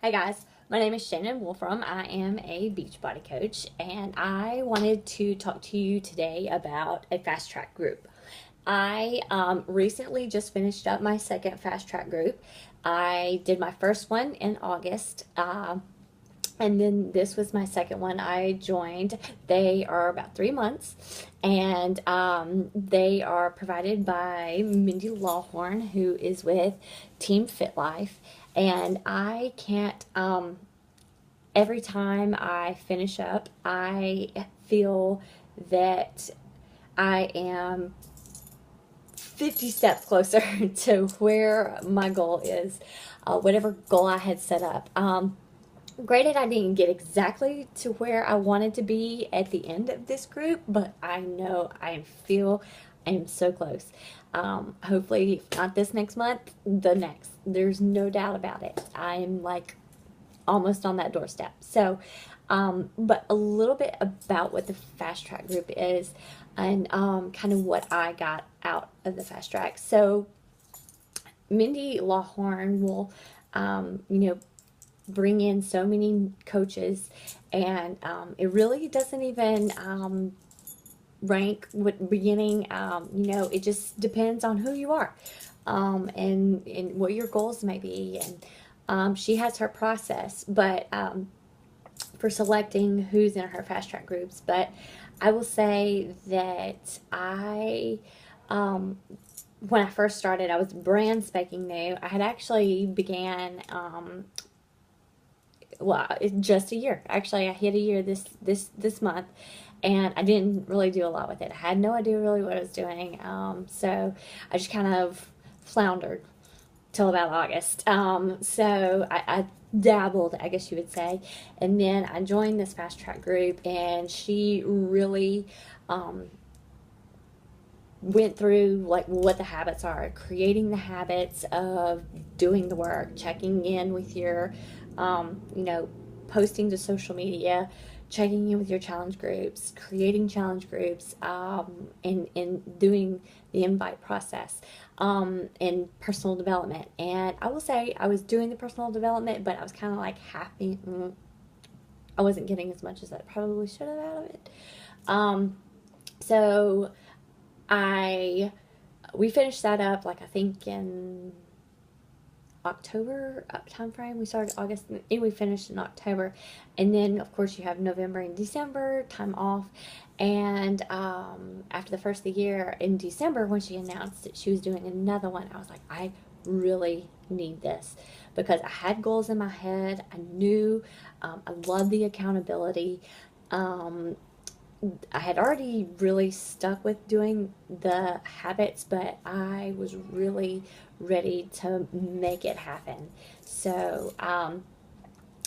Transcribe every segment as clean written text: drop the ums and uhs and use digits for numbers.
Hey guys, my name is Shannon Wolfram. I am a Beachbody coach, and I wanted to talk to you today about a fast track group. I recently just finished up my second fast track group. I did my first one in August, and then this was my second one I joined. They are about 3 months, and they are provided by Mindy Lawhorn, who is with Team Fit Life. And I can't, every time I finish up, I feel that I am 50 steps closer to where my goal is, whatever goal I had set up. Granted, I didn't get exactly to where I wanted to be at the end of this group, but I know I am so close. Hopefully, if not this next month, the next. There's no doubt about it. I'm like almost on that doorstep. So, but a little bit about what the fast track group is and kind of what I got out of the fast track. So, Mindy Lawhorn will, you know, bring in so many coaches, and it really doesn't even rank with beginning. It just depends on who you are, and what your goals may be. And she has her process, but for selecting who's in her fast track groups. But I will say that when I first started, I was brand spanking new. I had actually began just a year. Actually, I hit a year this month, and I didn't really do a lot with it. I had no idea really what I was doing, so I just kind of floundered till about August. So I dabbled, I guess you would say, and then I joined this fast track group, and she really went through like what the habits are, creating the habits of doing the work, checking in with your, posting to social media, checking in with your challenge groups, creating challenge groups, and doing the invite process, and personal development. And I will say I was doing the personal development, but I was kind of like happy. I wasn't getting as much as I probably should have out of it. So I we finished that up like I think in October time frame. We started August and we finished in October, and then of course you have November and December time off. And after the first of the year in December, when she announced that she was doing another one, I was like, I really need this because I had goals in my head. I knew I love the accountability. I had already really stuck with doing the habits, but I was really ready to make it happen. So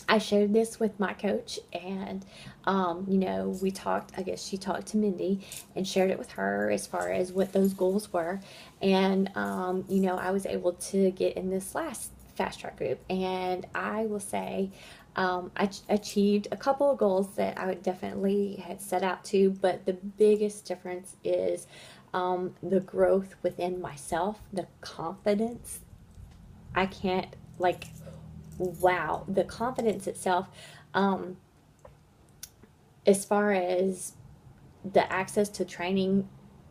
I shared this with my coach, and we talked. I guess she talked to Mindy and shared it with her as far as what those goals were, and I was able to get in this last fast track group, and I will say I achieved a couple of goals that I would definitely had set out to, but the biggest difference is the growth within myself, the confidence. I can't, like, wow, the confidence itself, um, as far as the access to training.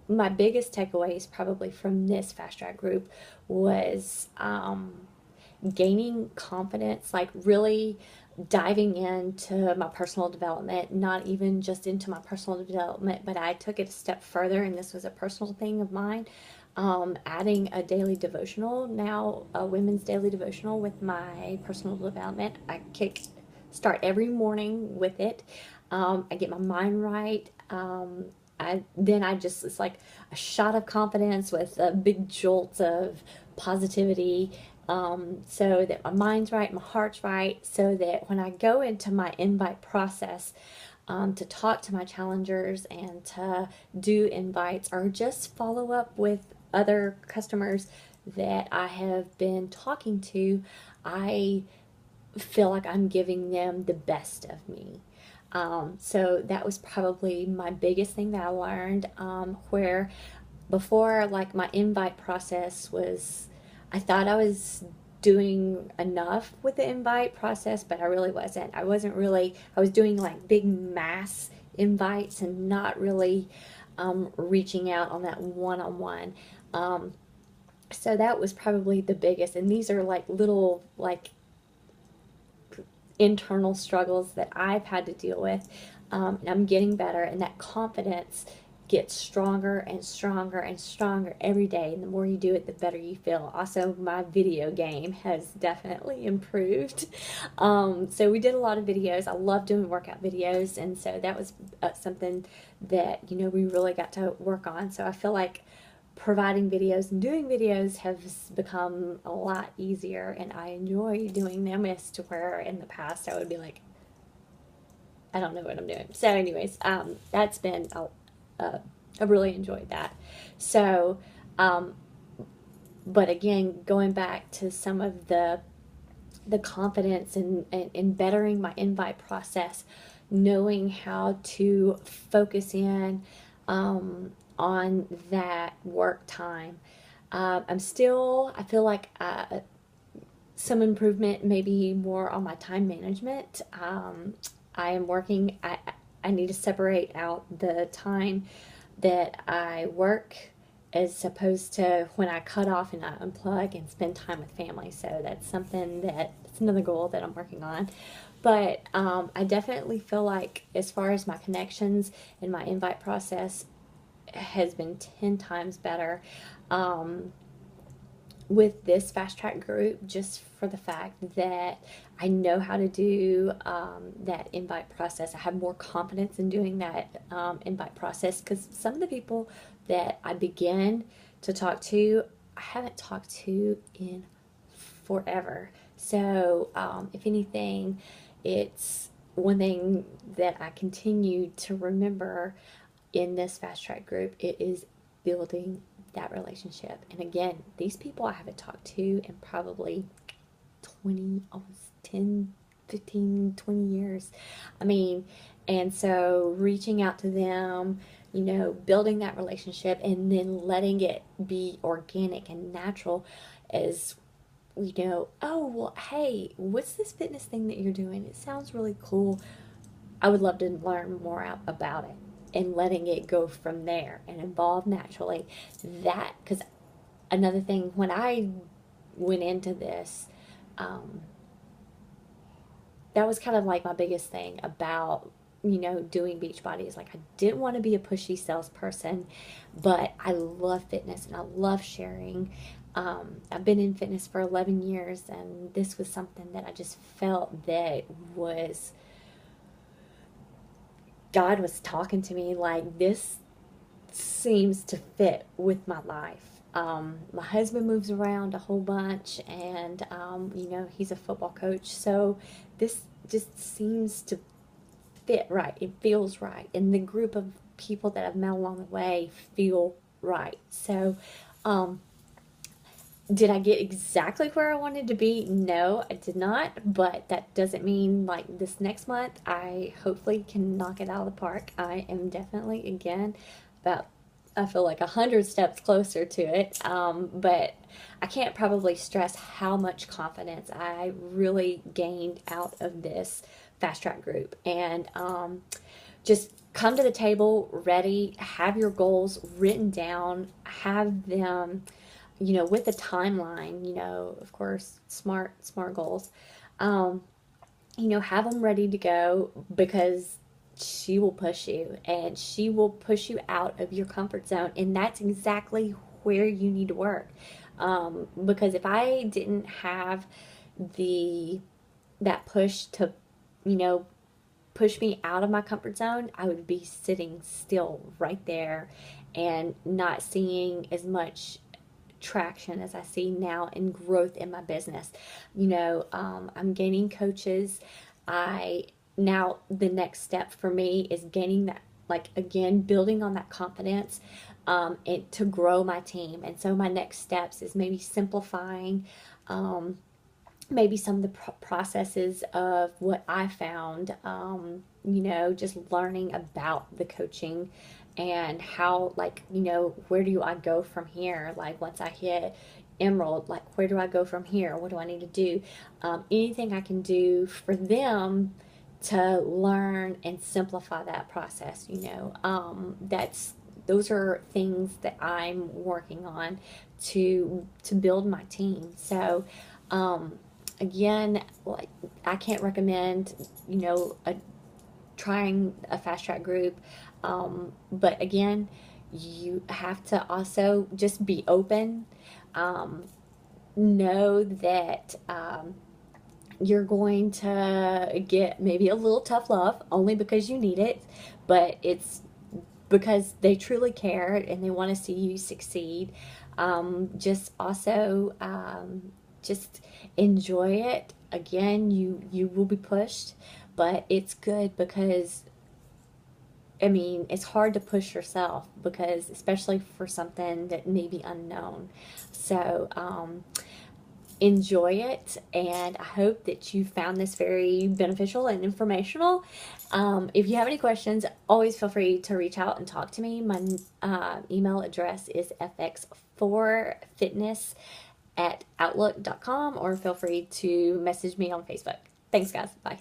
My biggest takeaways probably from this fast track group was gaining confidence, like really diving into my personal development, not even just into my personal development, but I took it a step further, and this was a personal thing of mine. Adding a daily devotional, now a women's daily devotional with my personal development. Start every morning with it. I get my mind right. It's like a shot of confidence with a big jolt of positivity, so that my mind's right, my heart's right, so that when I go into my invite process, to talk to my challengers and to do invites or just follow up with other customers that I have been talking to, I feel like I'm giving them the best of me. So that was probably my biggest thing that I learned, where before, like, my invite process was, I thought I was doing enough with the invite process, but I really wasn't. I was doing like big mass invites and not really reaching out on that one-on-one. So that was probably the biggest. And these are like little, like, internal struggles that I've had to deal with. And I'm getting better, and that confidence gets stronger and stronger and stronger every day. And the more you do it, the better you feel. Also, my video game has definitely improved. So we did a lot of videos. I love doing workout videos, and so that was something that, you know, we really got to work on. So I feel like providing videos and doing videos has become a lot easier, and I enjoy doing them, as to where in the past I would be like, I don't know what I'm doing. So anyways, that's been I've really enjoyed that. So, but again, going back to some of the confidence in bettering my invite process, knowing how to focus in on that work time. I feel like some improvement, maybe more on my time management. I am working, I need to separate out the time that I work as opposed to when I cut off and I unplug and spend time with family. So that's another goal that I'm working on. But I definitely feel like, as far as my connections and my invite process, has been 10 times better with this fast track group, just for the fact that I know how to do that invite process. I have more confidence in doing that invite process, because some of the people that I begin to talk to, I haven't talked to in forever. So if anything, it's one thing that I continue to remember in this fast track group. It is building that relationship. And again, these people I haven't talked to in probably 20, almost 10, 15, 20 years. I mean, and so reaching out to them, you know, building that relationship, and then letting it be organic and natural, as, you know, oh, well, hey, what's this fitness thing that you're doing? It sounds really cool. I would love to learn more about it, and letting it go from there and evolve naturally. Because another thing, when I went into this, that was kind of like my biggest thing about, you know, doing Beachbody, is like, I didn't want to be a pushy salesperson, but I love fitness and I love sharing. I've been in fitness for 11 years, and this was something that I just felt that was, God was talking to me, like, this seems to fit with my life. My husband moves around a whole bunch, and, you know, he's a football coach. So this just seems to fit right. It feels right. And the group of people that I've met along the way feel right. So, did I get exactly where I wanted to be? No, I did not, but that doesn't mean, like, this next month I hopefully can knock it out of the park. I am definitely, again, about, I feel like 100 steps closer to it. But I can't probably stress how much confidence I really gained out of this fast track group. And just come to the table ready, have your goals written down, have them, you know, with a timeline, you know, of course, smart goals. You know, have them ready to go, because she will push you, and she will push you out of your comfort zone. And that's exactly where you need to work. Because if I didn't have that push to, you know, push me out of my comfort zone, I would be sitting still right there and not seeing as much traction as I see now in growth in my business. You know, I'm gaining coaches. Now the next step for me is gaining that, like, again, building on that confidence, and to grow my team. And so my next steps is maybe simplifying, maybe some of the processes of what I found, you know, just learning about the coaching and how, like, you know, where do I go from here? Like, once I hit Emerald, like, where do I go from here? What do I need to do? Anything I can do for them to learn and simplify that process, those are things that I'm working on to build my team. So, again, like, I can't recommend, trying a fast track group. But again, you have to also just be open. Um, know that you're going to get maybe a little tough love only because you need it, but it's because they truly care and they want to see you succeed. Just also, just enjoy it. Again, you will be pushed, but it's good because, I mean, it's hard to push yourself because, especially for something that may be unknown. So, enjoy it, and I hope that you found this very beneficial and informational. If you have any questions, always feel free to reach out and talk to me. My email address is fx4fitness@outlook.com, or feel free to message me on Facebook. Thanks, guys. Bye.